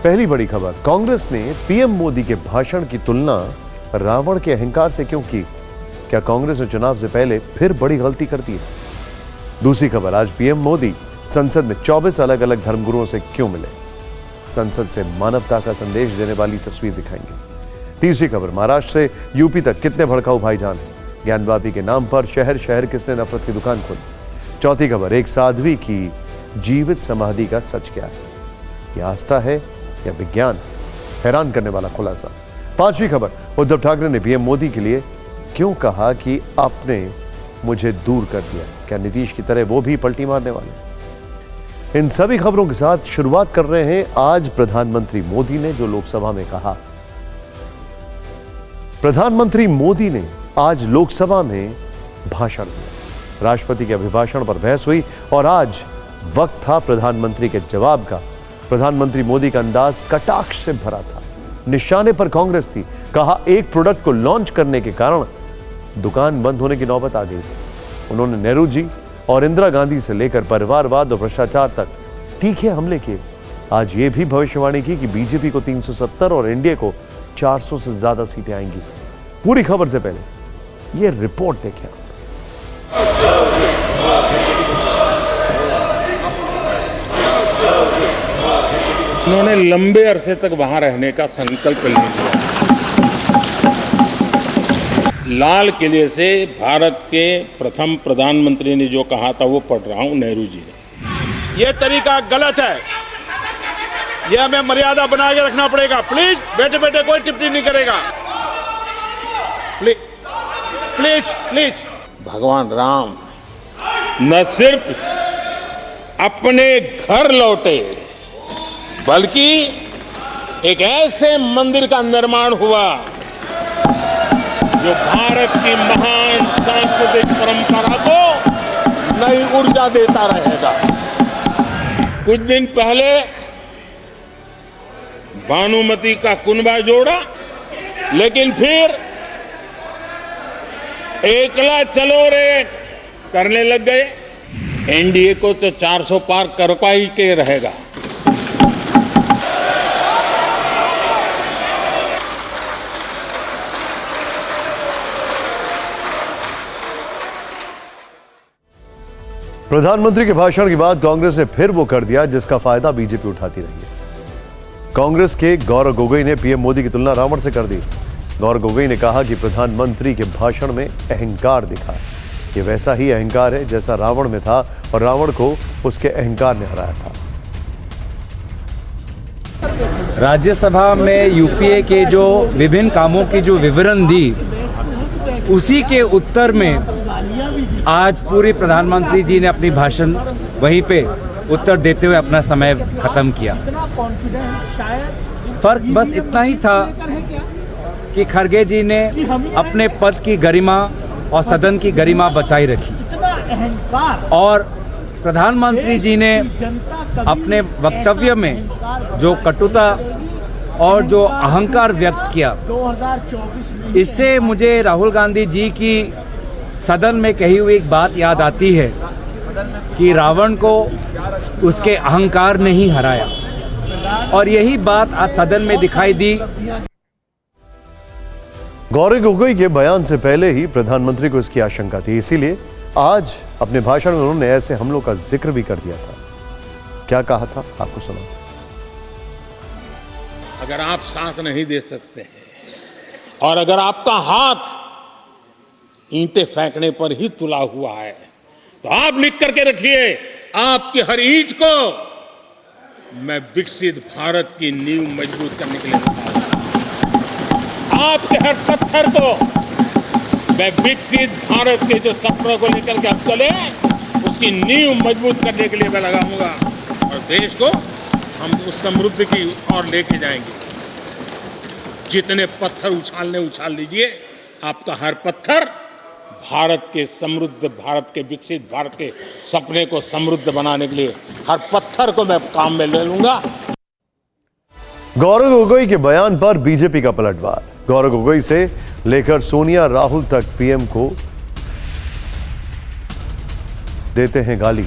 पहली बड़ी खबर, कांग्रेस ने पीएम मोदी के भाषण की तुलना रावण के अहंकार से क्यों की? क्या कांग्रेस ने चुनाव से पहले फिर बड़ी गलती कर दी है? दूसरी खबर, आज पीएम मोदी संसद में 24 अलग अलग धर्मगुरुओं से क्यों मिले? संसद से मानवता का संदेश देने वाली तस्वीर दिखाएंगे। तीसरी खबर, महाराष्ट्र से यूपी तक कितने भड़काऊ भाईजान हैं? ज्ञानवापी के नाम पर शहर शहर किसने नफरत की दुकान खोली? चौथी खबर, एक साध्वी की जीवित समाधि का सच क्या है? यह आस्था है या विज्ञान? हैरान करने वाला खुलासा। पांचवी खबर, उद्धव ठाकरे ने पीएम मोदी के लिए क्यों कहा कि आपने मुझे दूर कर दिया? क्या नीतीश की तरह वो भी पलटी मारने वाले? इन सभी खबरों के साथ शुरुआत कर रहे हैं आज प्रधानमंत्री मोदी ने जो लोकसभा में कहा। प्रधानमंत्री मोदी ने आज लोकसभा में भाषण दिया। राष्ट्रपति के अभिभाषण पर बहस हुई और आज वक्त था प्रधानमंत्री के जवाब का। प्रधानमंत्री मोदी का अंदाज कटाक्ष से भरा था। निशाने पर कांग्रेस थी। कहा, एक प्रोडक्ट को लॉन्च करने के कारण दुकान बंद होने की नौबत आ गई। उन्होंने नेहरू जी और इंदिरा गांधी से लेकर परिवारवाद और भ्रष्टाचार तक तीखे हमले किए। आज ये भी भविष्यवाणी की कि बीजेपी को 370 और एनडीए को 400 से ज्यादा सीटें आएंगी। पूरी खबर से पहले ये रिपोर्ट देखें। उन्होंने लंबे अरसे तक वहां रहने का संकल्प ले लिया। लाल किले से भारत के प्रथम प्रधानमंत्री ने जो कहा था वो पढ़ रहा हूं, नेहरू जी ने। ये तरीका गलत है, यह हमें मर्यादा बना के रखना पड़ेगा। प्लीज बैठे बैठे कोई टिप्पणी नहीं करेगा। Please please please. भगवान राम न सिर्फ अपने घर लौटे बल्कि एक ऐसे मंदिर का निर्माण हुआ जो भारत की महान सांस्कृतिक परंपरा को नई ऊर्जा देता रहेगा। कुछ दिन पहले भानुमति का कुनबा जोड़ा, लेकिन फिर एकला चलो रे करने लग गए। एनडीए को तो 400 पार कर पाई के रहेगा। प्रधानमंत्री के भाषण के बाद कांग्रेस ने फिर वो कर दिया जिसका फायदा बीजेपी उठाती रही है। कांग्रेस के गौरव गोगोई ने पीएम मोदी की तुलना रावण से कर दी। गौरव गोगोई ने कहा कि प्रधानमंत्री के भाषण में अहंकार दिखा। ये वैसा ही अहंकार है जैसा रावण में था और रावण को उसके अहंकार ने हराया था। राज्यसभा में यूपीए के जो विभिन्न कामों की जो विवरण दी, उसी के उत्तर में आज पूरी प्रधानमंत्री जी ने अपनी भाषण वहीं पे उत्तर देते हुए अपना समय खत्म किया। फर्क बस इतना ही था कि खड़गे जी ने अपने पद की गरिमा और सदन की गरिमा बचाई रखी और प्रधानमंत्री जी ने अपने वक्तव्य में जो कटुता और जो अहंकार व्यक्त किया, इससे मुझे राहुल गांधी जी की सदन में कही हुई एक बात याद आती है कि रावण को उसके अहंकार ने ही हराया, और यही बात आज सदन में दिखाई दी। गौरव गोगोई के बयान से पहले ही प्रधानमंत्री को इसकी आशंका थी, इसीलिए आज अपने भाषण में उन्होंने ऐसे हमलों का जिक्र भी कर दिया था। क्या कहा था आपको सुना। अगर आप साथ नहीं दे सकते हैं और अगर आपका हाथ ईंटें फेंकने पर ही तुला हुआ है तो आप लिख करके रखिए, आपकी हर ईंट को मैं विकसित भारत की नींव मजबूत करने के लिए लगाऊंगा। आपके हर पत्थर को मैं विकसित भारत के जो सपनों को लेकर के आप चले उसकी नींव मजबूत करने के लिए मैं लगाऊंगा और देश को हम उस समृद्धि की ओर लेके जाएंगे। जितने पत्थर उछाल लीजिए, आपका हर पत्थर भारत के समृद्ध, भारत के विकसित भारत के सपने को समृद्ध बनाने के लिए हर पत्थर को मैं काम में ले लूंगा। गौरव गोगोई के बयान पर बीजेपी का पलटवार। गौरव गोगोई से लेकर सोनिया राहुल तक पीएम को देते हैं गाली।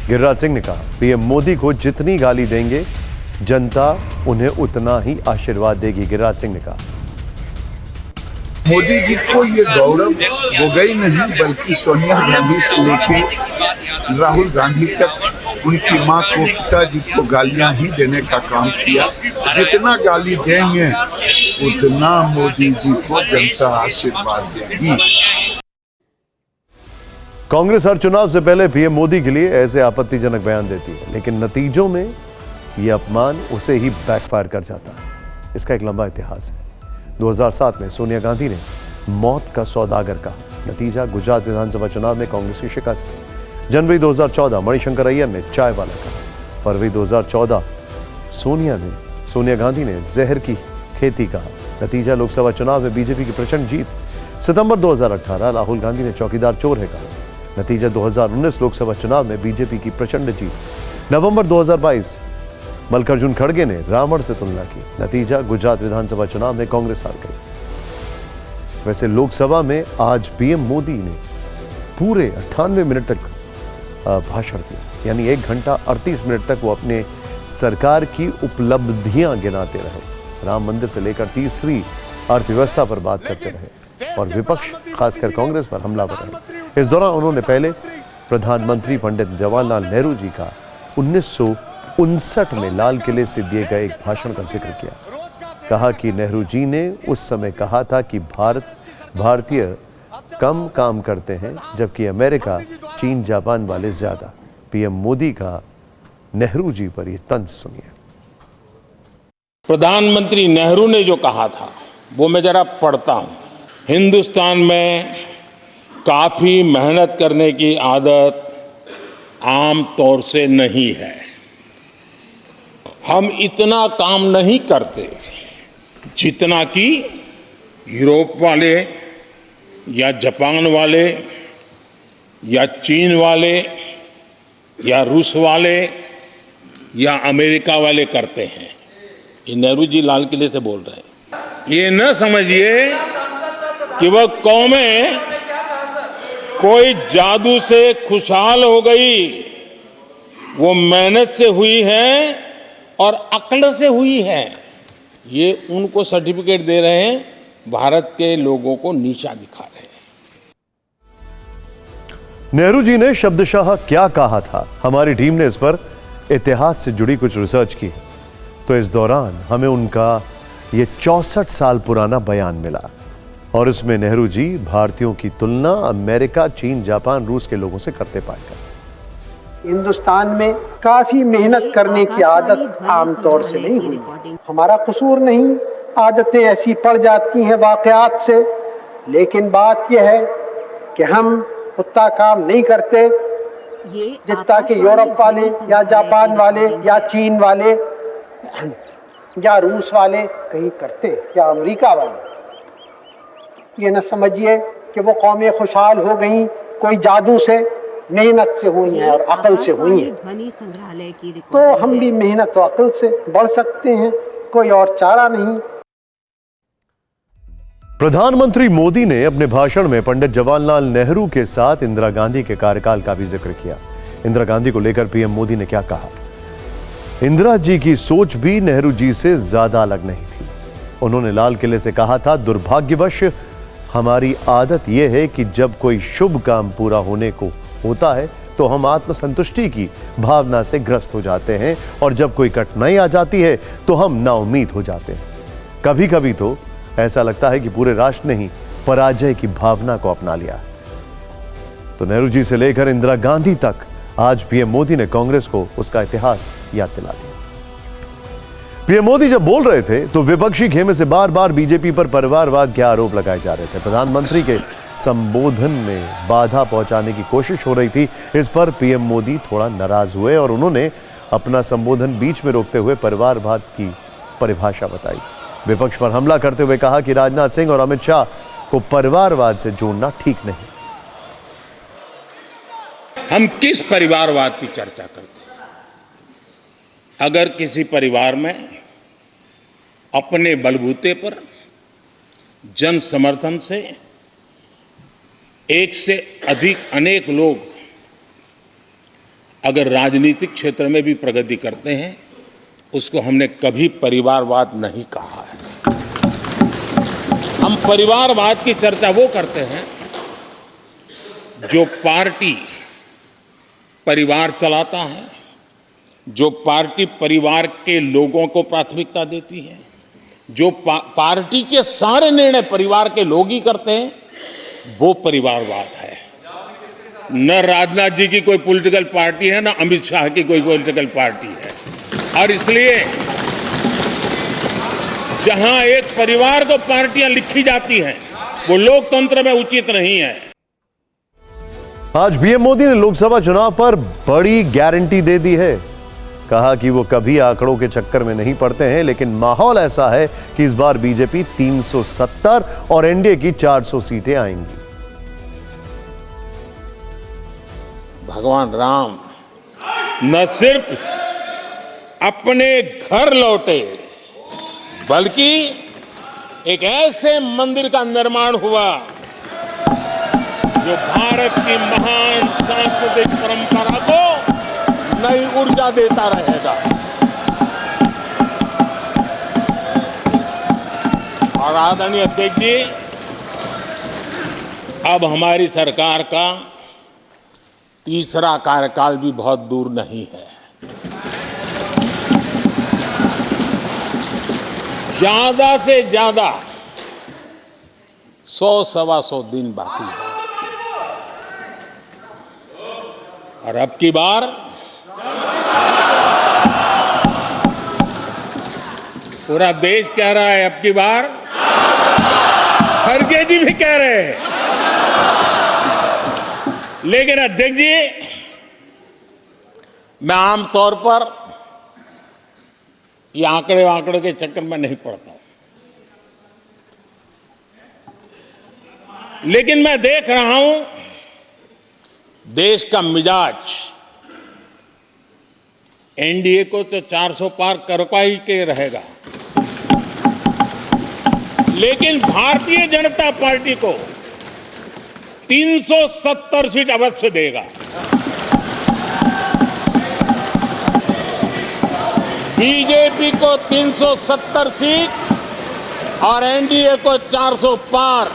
गिरिराज सिंह ने कहा, पीएम मोदी को जितनी गाली देंगे जनता उन्हें उतना ही आशीर्वाद देगी, गिरिराज सिंह ने कहा। मोदी जी को ये गौरव गोगोई नहीं बल्कि सोनिया गांधी से लेके राहुल गांधी तक उनकी मां को, पिताजी को गालियां ही देने का काम किया। जितना गाली देंगे उतना मोदी जी को जनता आशीर्वाद देगी। कांग्रेस हर चुनाव से पहले पीएम मोदी के लिए ऐसे आपत्तिजनक बयान देती है, लेकिन नतीजों में यह अपमान उसे ही बैकफायर कर जाता है। इसका एक लंबा इतिहास है। 2007 में सोनिया गांधी ने मौत का सौदागर कहा। नतीजा गुजरात विधानसभा चुनाव में कांग्रेस की शिकस्त। जनवरी 2014 मणिशंकर अय्यर ने चाय वाला कहा। फरवरी 2014 सोनिया गांधी ने जहर की खेती कहा। नतीजा लोकसभा चुनाव में बीजेपी की प्रचंड जीत। सितंबर 2018 राहुल गांधी ने चौकीदार चोर है कहा। नतीजा 2019 लोकसभा चुनाव में बीजेपी की प्रचंड जीत। नवंबर 2022 मल्लिकार्जुन खड़गे ने रावण से तुलना की। नतीजा गुजरात विधानसभा चुनाव में कांग्रेस हार गई। वैसे लोकसभा में आज पीएम मोदी ने पूरे 98 मिनट तक भाषण दिया, यानी 1 घंटा 38 मिनट तक वो अपने सरकार की उपलब्धियां गिनाते रहे। राम मंदिर से लेकर तीसरी अर्थव्यवस्था पर बात करते रहे और विपक्ष खासकर कांग्रेस पर हमलावर रहे। इस दौरान उन्होंने पहले प्रधानमंत्री पंडित जवाहरलाल नेहरू जी का 1959 में लाल किले से दिए गए एक भाषण का जिक्र किया। कहा कि नेहरू जी ने उस समय कहा था कि भारतीय कम काम करते हैं जबकि अमेरिका, चीन, जापान वाले ज्यादा। पीएम मोदी का नेहरू जी पर यह तंज सुनिए। प्रधानमंत्री नेहरू ने जो कहा था वो मैं जरा पढ़ता हूं। हिंदुस्तान में काफी मेहनत करने की आदत आम तौर से नहीं है। हम इतना काम नहीं करते जितना कि यूरोप वाले या जापान वाले या चीन वाले या रूस वाले या अमेरिका वाले करते हैं। ये नेहरू जी लाल किले से बोल रहे हैं। ये न समझिए कि वह कौमें कोई जादू से खुशहाल हो गई। वो मेहनत से हुई है और अक्ल से हुई है। ये उनको सर्टिफिकेट दे रहे हैं, भारत के लोगों को नीचा दिखा रहे हैं। नेहरू जी ने शब्दशः क्या कहा था, हमारी टीम ने इस पर इतिहास से जुड़ी कुछ रिसर्च की, तो इस दौरान हमें उनका ये 64 साल पुराना बयान मिला और इसमें नेहरू जी भारतीयों की तुलना अमेरिका, चीन, जापान, रूस के लोगों से करते पाए गए। हिंदुस्तान में काफी मेहनत करने की आदत आमतौर से नहीं हुई। हमारा कसूर नहीं, आदतें ऐसी पड़ जाती हैं वाकयात से। लेकिन बात यह है कि हम उतना काम नहीं करते जितना कि यूरोप वाले या जापान वाले या चीन वाले या रूस वाले कहीं करते या अमेरिका वाले। ये न समझिए कि वो कौमें खुशहाल हो गई कोई जादू से, मेहनत से हुई है और अकल से हुई है। तो हम भी मेहनत और अकल से बढ़ सकते हैं, कोई और चारा नहीं। प्रधानमंत्री मोदी ने अपने भाषण में पंडित जवाहरलाल नेहरू के साथ इंदिरा गांधी के कार्यकाल का भी जिक्र किया। इंदिरा गांधी को लेकर पीएम मोदी ने क्या कहा? इंदिरा जी की सोच भी नेहरू जी से ज्यादा अलग नहीं थी। उन्होंने लाल किले से कहा था, दुर्भाग्यवश हमारी आदत यह है कि जब कोई शुभ काम पूरा होने को होता है तो हम आत्मसंतुष्टि की भावना से ग्रस्त हो जाते हैं और जब कोई कठिनाई आ जाती है तो हम नाउम्मीद हो जाते हैं। कभी कभी तो ऐसा लगता है कि पूरे राष्ट्र ने ही पराजय की भावना को अपना लिया। तो नेहरू जी से लेकर इंदिरा गांधी तक आज पीएम मोदी ने कांग्रेस को उसका इतिहास याद दिला दिया। पीएम मोदी जब बोल रहे थे तो विपक्षी खेमे से बार बार बीजेपी पर परिवारवाद के आरोप लगाए जा रहे थे। प्रधानमंत्री के संबोधन में बाधा पहुंचाने की कोशिश हो रही थी। इस पर पीएम मोदी थोड़ा नाराज हुए और उन्होंने अपना संबोधन बीच में रोकते हुए परिवारवाद की परिभाषा बताई। विपक्ष पर हमला करते हुए कहा कि राजनाथ सिंह और अमित शाह को परिवारवाद से जोड़ना ठीक नहीं। हम किस परिवारवाद की चर्चा करते हैं? अगर किसी परिवार में अपने बलबूते पर जन समर्थन से एक से अधिक अनेक लोग अगर राजनीतिक क्षेत्र में भी प्रगति करते हैं, उसको हमने कभी परिवारवाद नहीं कहा है। हम परिवारवाद की चर्चा वो करते हैं जो पार्टी परिवार चलाता है, जो पार्टी परिवार के लोगों को प्राथमिकता देती है, जो पार्टी के सारे निर्णय परिवार के लोग ही करते हैं, वो परिवारवाद है। न राजनाथ जी की कोई पॉलिटिकल पार्टी है, न अमित शाह की कोई पॉलिटिकल पार्टी है। और इसलिए जहां एक परिवार को पार्टियां लिखी जाती हैं, वो लोकतंत्र में उचित नहीं है। आज पीएम मोदी ने लोकसभा चुनाव पर बड़ी गारंटी दे दी है। कहा कि वो कभी आंकड़ों के चक्कर में नहीं पड़ते हैं, लेकिन माहौल ऐसा है कि इस बार बीजेपी 370 और एनडीए की 400 सीटें आएंगी। भगवान राम न सिर्फ अपने घर लौटे, बल्कि एक ऐसे मंदिर का निर्माण हुआ जो भारत की महान सांस्कृतिक परंपरा को नई ऊर्जा देता रहेगा। और आदरणीय अध्यक्ष जी, अब हमारी सरकार का तीसरा कार्यकाल भी बहुत दूर नहीं है। ज्यादा से ज्यादा 100-125 दिन बाकी है। और अब की बार पूरा देश कह रहा है, अब की बार खड़गे जी भी कह रहे हैं। लेकिन अध्यक्ष जी, मैं आमतौर पर ये आंकड़े के चक्कर में नहीं पड़ता हूं, लेकिन मैं देख रहा हूं देश का मिजाज एनडीए को तो 400 पार करवा ही के रहेगा, लेकिन भारतीय जनता पार्टी को 370 सीट अवश्य देगा। बीजेपी को 370 सीट और एनडीए को 400 पार